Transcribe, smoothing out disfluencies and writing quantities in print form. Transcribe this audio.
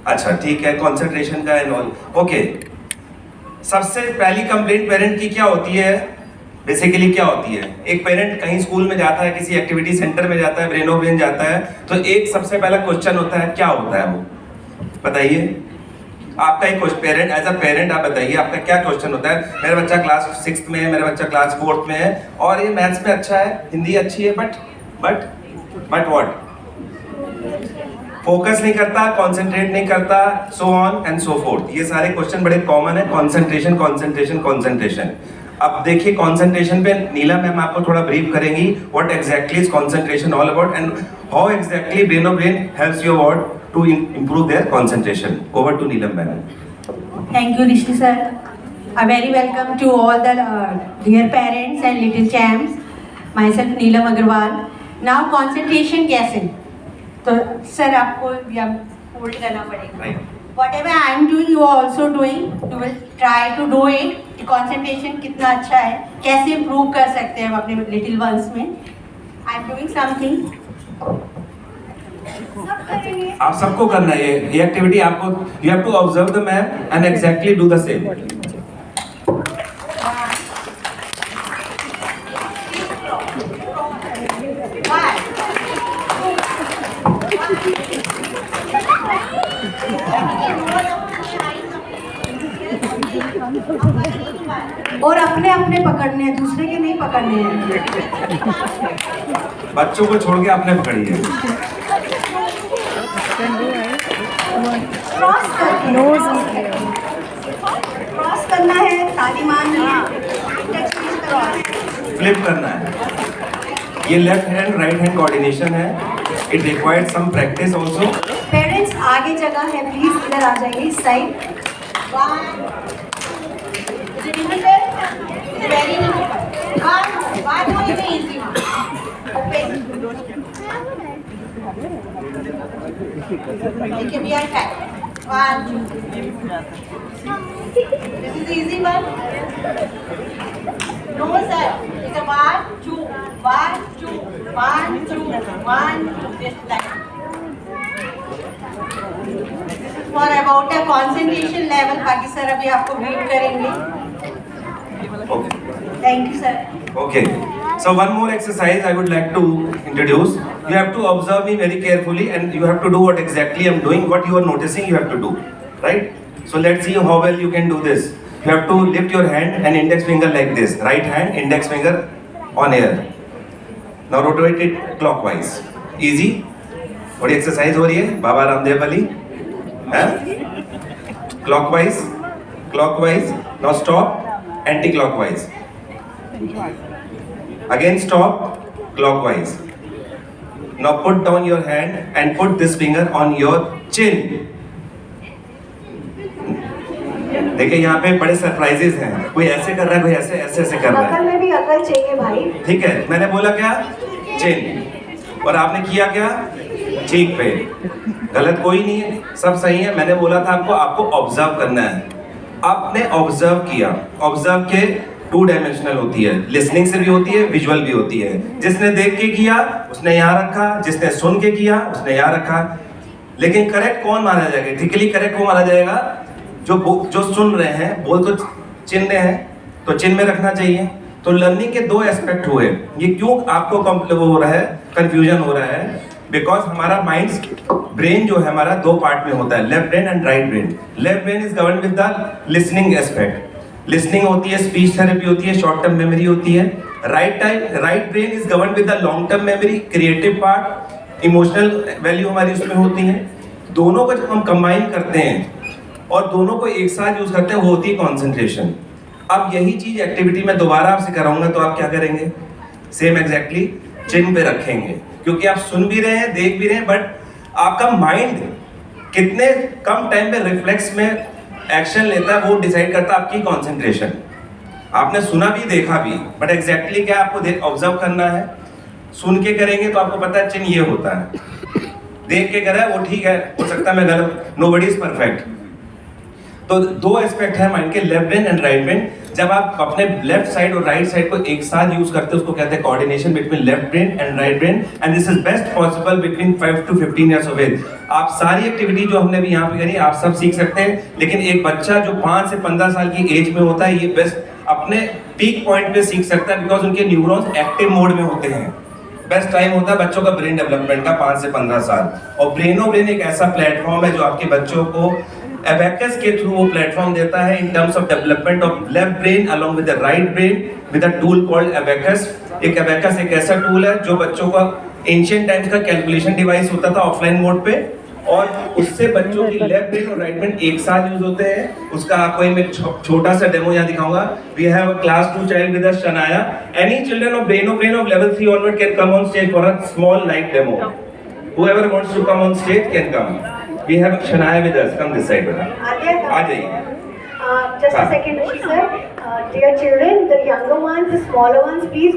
अच्छा ठीक है, कंसंट्रेशन का एंड ऑल। ओके, सबसे पहली कंप्लेंट पेरेंट की क्या होती है? बेसिकली क्या होती है, एक पेरेंट कहीं स्कूल में जाता है, किसी एक्टिविटी सेंटर में जाता है, ब्रेनो ब्रेन जाता है, तो एक सबसे पहला क्वेश्चन होता है, क्या होता है वो बताइए। आपका एक पेरेंट, एज अ पेरेंट आप बताइए आपका क्या क्वेश्चन होता है? मेरा बच्चा क्लास 6th में है, मेरा बच्चा क्लास 4th में है और ये मैथ्स में अच्छा है, हिंदी अच्छी है, बट व्हाट? फोकस नहीं करता, कंसंट्रेट नहीं करता, so on and so fourth. ये सारे क्वेश्चन बड़े कॉमन है, कंसंट्रेशन कंसंट्रेशन कंसंट्रेशन। अब देखिए कंसंट्रेशन पे नीला मैम आपको थोड़ा ब्रीफ करेंगी, what exactly is concentration all about and how exactly brain of brain helps your word to improve their concentration. Over to Neelam madam. Thank you, Rishi sir. A very welcome to all the dear parents and little champs. Myself Neelam Agarwal. Now concentration कैसे? तो sir आपको या hold करना पड़ेगा. Right. Whatever I am doing, you are also doing. You will try to do it. कि concentration कितना अच्छा है, कैसे improve कर सकते हैं हम अपने little ones में. I am doing something. आप सबको करना है ये एक्टिविटी, आपको you have to observe the ma'am and exactly do the same. और अपने अपने पकड़ने हैं, दूसरे के नहीं पकड़ने हैं। बच्चों को छोड़ के अपने पकड़िए। क्रॉस करना है, ताली मारनी है, फ्लिप करना है। ये left hand right hand coordination है, it required some practice also. Parents आगे जगह है, प्लीज इधर आ जाइए इस side. Very easy. Okay, we are back. 1, 2. This is the easy one. No, sir. It's a 1, 2, 1, 2, 1, 2, 1, 2. This time. This is for about a concentration level. बाकी sir अभी आपको ब्रीफ करेंगे. Okay. Thank you, sir. Okay. So one more exercise I would like to introduce. You have to observe me very carefully and you have to do what exactly I'm doing, what you are noticing you have to do. Right? So let's see how well you can do this. You have to lift your hand and index finger like this. Right hand, index finger on air. Now rotate it clockwise. Easy? थोड़ी exercise हो रही है बाबा रामदेव वाली? हैं? Clockwise, clockwise. Now stop. Anti-clockwise. Again stop, clockwise. Now put down your hand and put this finger on your chin. देखिए यहाँ पे बड़े सरप्राइजेस हैं, कोई ऐसे कर रहा है, कोई ऐसे ऐसे ऐसे कर रहा है। अकल में भी अकल चाहिए भाई। ठीक है, मैंने बोला क्या? चिन, और आपने किया क्या? चीक पे। गलत कोई नहीं है, सब सही है। मैंने बोला था आपको ऑब्जर्व करना है। आपने ऑब्जर्व किया, ऑब्जर्व के 2 डायमेंशनल होती है, लिसनिंग से भी होती है, विजुअल भी होती है। जिसने देख के किया उसने यहाँ रखा, जिसने सुन के किया उसने यहाँ रखा। लेकिन करेक्ट कौन माना जाएगा? एथिकली करेक्ट कौन माना जाएगा? जो सुन रहे हैं, बोल तो चिन्ह रहे हैं तो चिन्ह में रखना चाहिए। तो लर्निंग के 2 एस्पेक्ट हुए। ये क्यों आपको वो हो रहा है, कंफ्यूजन हो रहा है? बिकॉज हमारा माइंड ब्रेन जो है हमारा 2 पार्ट में होता है, left brain and right brain. Left brain is govern with the listening aspect. Listening होती है, स्पीच थेरेपी होती है, शॉर्ट टर्म मेमोरी होती है। Right brain is govern with the long term memory, creative part, emotional value हमारी उसमें होती है। दोनों को जब हम कंबाइन करते हैं और दोनों को एक साथ यूज करते हैं, वो होती है कॉन्सेंट्रेशन। अब यही चीज एक्टिविटी में दोबारा आपसे कराऊंगा, तो आप क्या करेंगे? सेम एग्जैक्टली चिन्ह पे रखेंगे, क्योंकि आप सुन भी रहे हैं, देख भी रहे हैं, बट आपका माइंड कितने कम टाइम में रिफ्लेक्स में एक्शन लेता है वो डिसाइड करता है आपकी कंसंट्रेशन। आपने सुना भी देखा भी, बट एग्जैक्टली क्या आपको ऑब्जर्व करना है। सुन के करेंगे तो आपको पता है चिन्ह ये होता है, देख के करा है वो ठीक है, हो सकता है मैं गलत, नोबडी इज परफेक्ट। तो दो एस्पेक्ट है माइंड के, left brain and right brain. जब आप अपने लेफ्ट साइड और राइट साइड को एक साथ यूज करते हैं उसको कहते हैं coordination between left brain and right brain, and this is best possible between 5 to 15 years of age. आप सारी एक्टिविटी जो हमने भी यहाँ पे करी आप सब सीख सकते हैं, लेकिन एक बच्चा जो 5 से 15 साल की एज में होता है ये बेस्ट अपने पीक पॉइंट पे सीख सकता है, बिकॉज उनके न्यूरॉन्स एक्टिव मोड में होते हैं। बेस्ट टाइम होता है बच्चों का ब्रेन डेवलपमेंट का 5 से 15 साल। और ब्रेनो ब्रेन एक ऐसा प्लेटफॉर्म है जो आपके बच्चों को एबेकस के थ्रू वो प्लेटफॉर्म देता है in terms of development of left brain along with the right brain with a tool called abacus. एक एबेकस एक ऐसा टूल है जो बच्चों का एंशिएंट टाइम्स का कैलकुलेशन डिवाइस होता था ऑफलाइन मोड पे, और उससे बच्चों की लेफ्ट ब्रेन और राइट ब्रेन एक साथ यूज होते हैं। उसका आपको मैं छोटा सा डेमो यहाँ दिखाऊंगा। We have a class 2 child with us, Shanaya. Any children of brain of level 3 onward can come on stage for a small light demo. Whoever wants to come on stage can come. We have Shanaya with us. Come this side, beta. आ जाइए। Just a second, Rishi sir. Dear children, the younger ones, the smaller ones, please